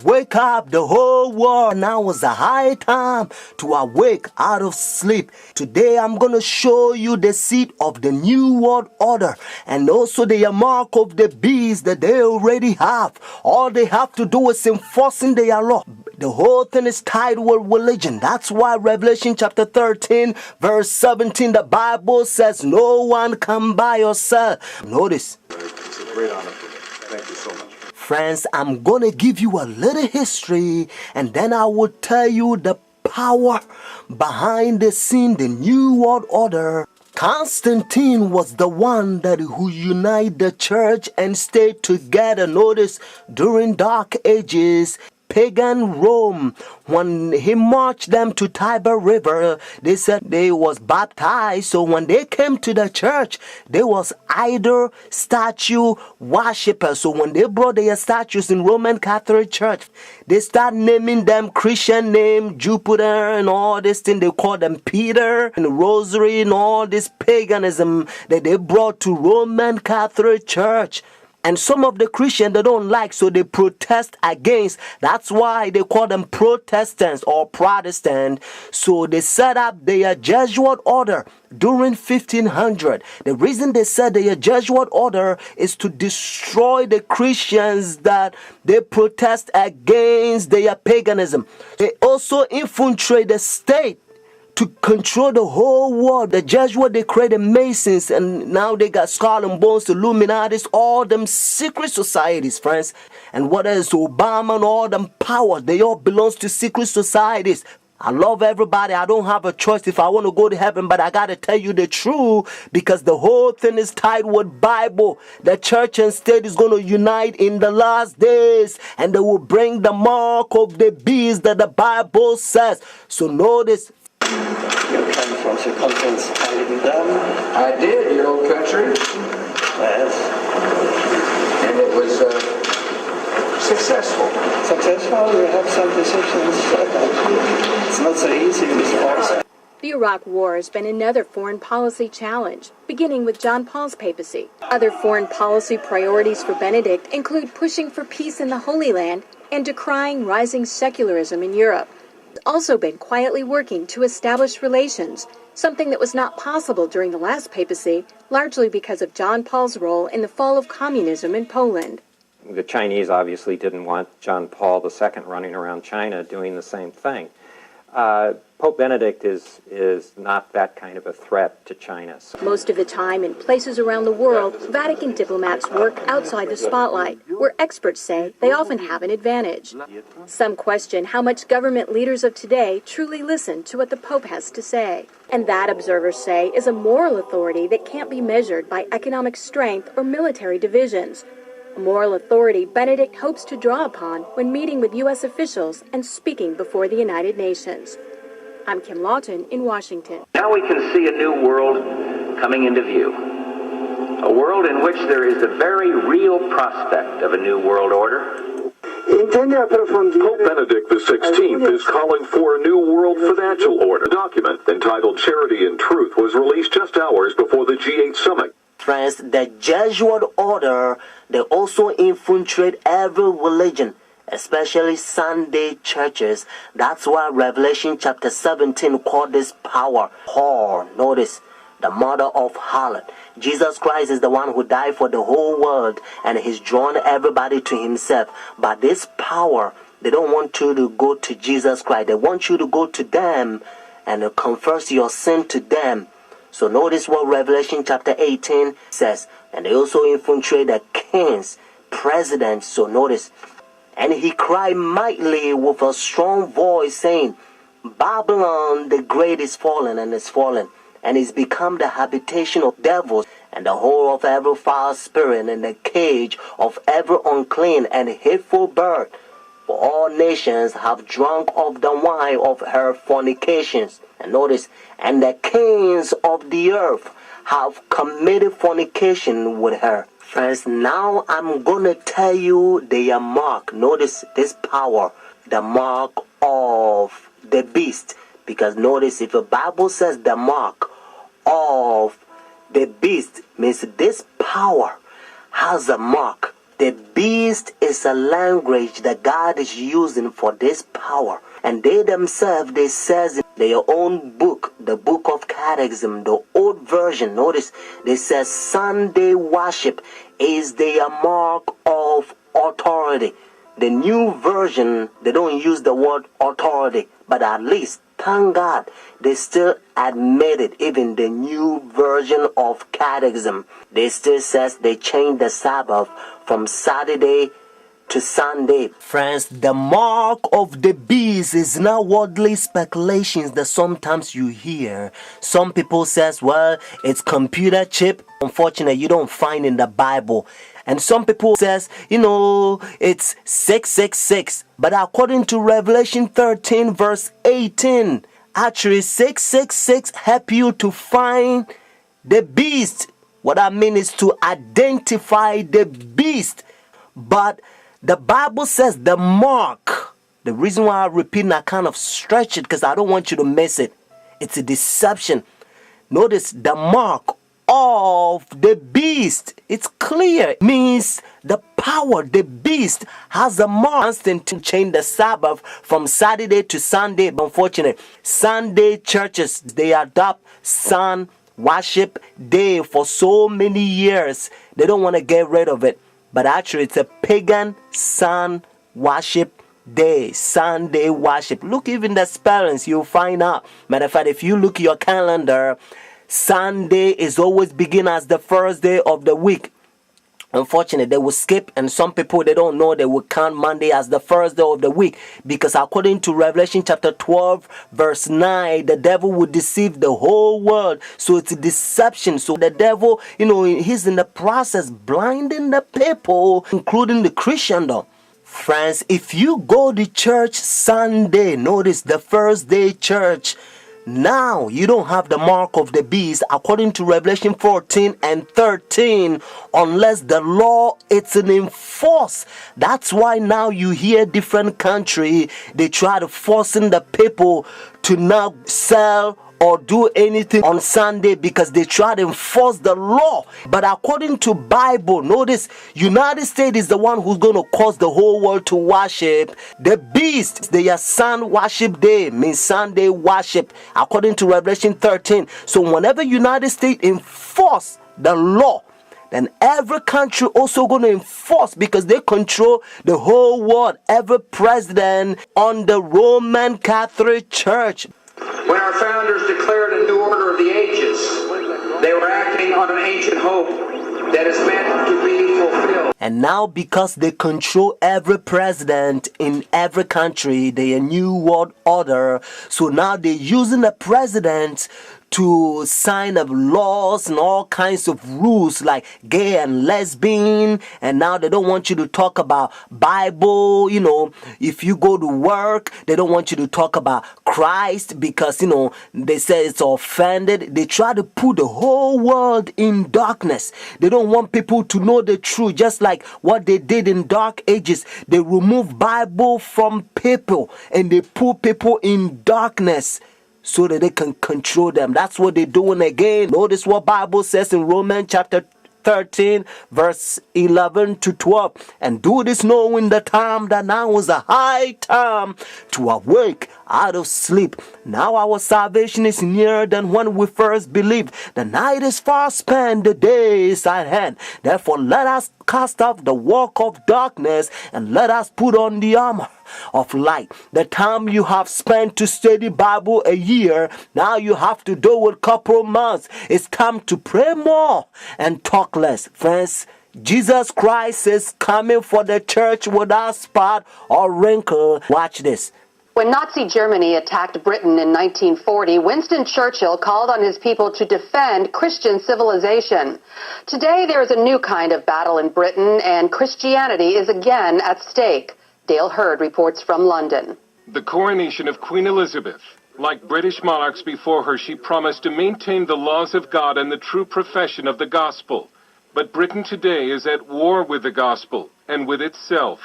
Wake up the whole world. Now is the high time to awake out of sleep. Today I'm going to show you the seed of the new world order and also the mark of the beast that they already have. All they have to do is enforcing their law. The whole thing is tied with religion. That's why Revelation chapter 13 verse 17, the Bible says no one can buy or sell. Notice. It's a great honor for me. Thank you so much. Friends, I'm going to give you a little history and then I will tell you the power behind the scene, the New World Order. Constantine was the one who united the church and stayed together. Notice, during Dark Ages, pagan Rome, when he marched them to Tiber River, they said they was baptized. So when they came to the church, they was idol statue worshippers. So when they brought their statues in Roman Catholic Church, they start naming them Christian name, Jupiter and all this thing. They call them Peter and Rosary and all this paganism that they brought to Roman Catholic Church. And some of the Christians they don't like, so they protest against. That's why they call them Protestants or Protestant. So they set up their Jesuit order during 1500. The reason they set their Jesuit order is to destroy the Christians that they protest against their paganism. They also infiltrate the state to control the whole world. The Jesuits, they created Masons, and now they got Skull and Bones, the Illuminatis, all them secret societies, friends. And what else? Obama and all them powers, they all belongs to secret societies. I love everybody. I don't have a choice if I want to go to heaven, but I got to tell you the truth because the whole thing is tied with Bible. The church and state is going to unite in the last days and they will bring the mark of the beast that the Bible says. So notice, You came from circumference Amsterdam. I did, your old country. Yes. And it was successful. Successful, we have some decisions. It's not so easy in this place. The Iraq War has been another foreign policy challenge, beginning with John Paul's papacy. Other foreign policy priorities for Benedict include pushing for peace in the Holy Land and decrying rising secularism in Europe. Also been quietly working to establish relations, something that was not possible during the last papacy, largely because of John Paul's role in the fall of communism in Poland. The Chinese obviously didn't want John Paul II running around China doing the same thing. Pope Benedict is not that kind of a threat to China. Most of the time, in places around the world, Vatican diplomats work outside the spotlight, where experts say they often have an advantage. Some question how much government leaders of today truly listen to what the Pope has to say. And that, observers say, is a moral authority that can't be measured by economic strength or military divisions. A moral authority Benedict hopes to draw upon when meeting with U.S. officials and speaking before the United Nations. I'm Kim Lawton in Washington. Now we can see a new world coming into view. A world in which there is a very real prospect of a new world order. Pope Benedict XVI is calling for a new world financial order. A document entitled Charity and Truth was released just hours before the G8 summit. friends, the Jesuit order, they also infiltrate every religion, especially Sunday churches. That's why Revelation chapter 17 called this power whore. Notice, the mother of harlot. Jesus Christ is the one who died for the whole world, and he's drawn everybody to himself. But this power, they don't want you to go to Jesus Christ. They want you to go to them and confess your sin to them. So notice what Revelation chapter 18 says. And they also infiltrate the kings, presidents. So notice, and he cried mightily with a strong voice, saying, Babylon the great is fallen, and is fallen, and is become the habitation of devils, and the whore of every foul spirit, and the cage of every unclean and hateful bird. For all nations have drunk of the wine of her fornications. And notice, and the kings of the earth have committed fornication with her. Friends, now I'm going to tell you their mark. Notice this power, the mark of the beast. Because notice, if the Bible says the mark of the beast, means this power has a mark. The beast is a language that God is using for this power. And they themselves, they says in their own book, the book of Catechism, the old version, notice, they says Sunday worship is their mark of authority. The new version, they don't use the word authority, but at least, thank God, they still admit it. Even the new version of Catechism, they still says they changed the Sabbath from Saturday to Sunday. Friends, the mark of the beast is not worldly speculations that sometimes you hear. Some people says, well, it's computer chip. Unfortunately, you don't find in the Bible. And some people says, it's 666. But according to Revelation 13 verse 18, actually 666 help you to find the beast. What I mean is to identify the beast. But the Bible says the mark. The reason why I repeat and I kind of stretch it because I don't want you to miss it. It's a deception. Notice the mark of the beast. It's clear. It means the power, the beast has a mark to change the Sabbath from Saturday to Sunday. But unfortunately, Sunday churches, they adopt sun worship day for so many years. They don't want to get rid of it. But actually, it's a pagan sun worship day, Sunday worship. Look, even the spellings, you'll find out. Matter of fact, if you look at your calendar, Sunday is always begin as the first day of the week. Unfortunately, they will skip, and some people, they don't know, they will count Monday as the first day of the week, because according to Revelation chapter 12 verse 9, the devil would deceive the whole world. So it's a deception. So the devil, he's in the process blinding the people, including the Christendom. Friends, if you go to church Sunday, notice the first day church, now you don't have the mark of the beast according to Revelation 14 and 13 unless the law is enforced. That's why now you hear different country, they try to forcing the people to not sell or do anything on Sunday because they try to enforce the law. But according to Bible, notice United States is the one who's going to cause the whole world to worship the beast. Their sun worship day means Sunday worship according to Revelation 13. So whenever United States enforce the law, then every country also going to enforce because they control the whole world. Every president on the Roman Catholic Church. When our founders declared a new order of the ages, they were acting on an ancient hope that is meant to be fulfilled. And now because they control every president in every country, they a new world order. So now they're using the president to sign up laws and all kinds of rules like gay and lesbian. And now they don't want you to talk about Bible. If you go to work, they don't want you to talk about Christ because, they say it's offended. They try to put the whole world in darkness. They don't want people to know the truth, just like what they did in dark ages. They remove Bible from people and they put people in darkness so that they can control them. That's what they're doing again. Notice what Bible says in Romans chapter 13 verse 11 to 12. And do this knowing the time that now is a high time to awake out of sleep. Now our salvation is nearer than when we first believed. The night is far spent, the day is at hand. Therefore let us cast off the work of darkness and let us put on the armor of light. The time you have spent to study Bible a year, now you have to do it couple months. It's time to pray more and talk less. Friends, Jesus Christ is coming for the church without spot or wrinkle. Watch this. When Nazi Germany attacked Britain in 1940, Winston Churchill called on his people to defend Christian civilization. Today, there is a new kind of battle in Britain, and Christianity is again at stake. Dale Hurd reports from London. The coronation of Queen Elizabeth. Like British monarchs before her, she promised to maintain the laws of God and the true profession of the gospel. But Britain today is at war with the gospel and with itself.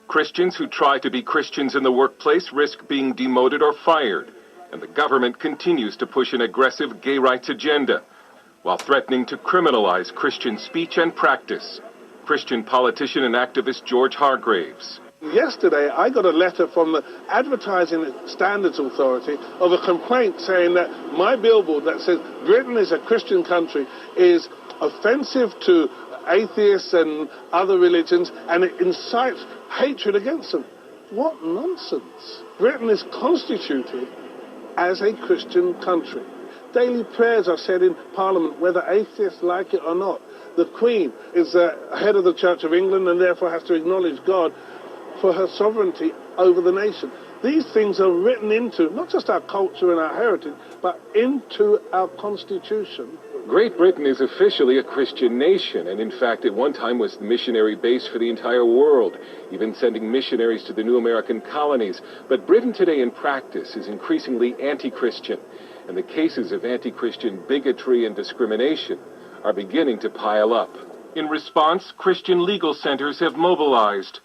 Christians who try to be Christians in the workplace risk being demoted or fired, and the government continues to push an aggressive gay rights agenda while threatening to criminalize Christian speech and practice. Christian politician and activist George Hargraves. Yesterday, I got a letter from the Advertising Standards Authority of a complaint saying that my billboard that says Britain is a Christian country is offensive to atheists and other religions, and it incites hatred against them. What nonsense. Britain is constituted as a Christian country. Daily prayers are said in Parliament, whether atheists like it or not. The Queen is the head of the Church of England and therefore has to acknowledge God for her sovereignty over the nation. These things are written into not just our culture and our heritage, but into our Constitution. Great Britain is officially a Christian nation, and in fact at one time was the missionary base for the entire world, even sending missionaries to the new American colonies. But Britain today in practice is increasingly anti-Christian, and the cases of anti-Christian bigotry and discrimination are beginning to pile up. In response, Christian legal centers have mobilized.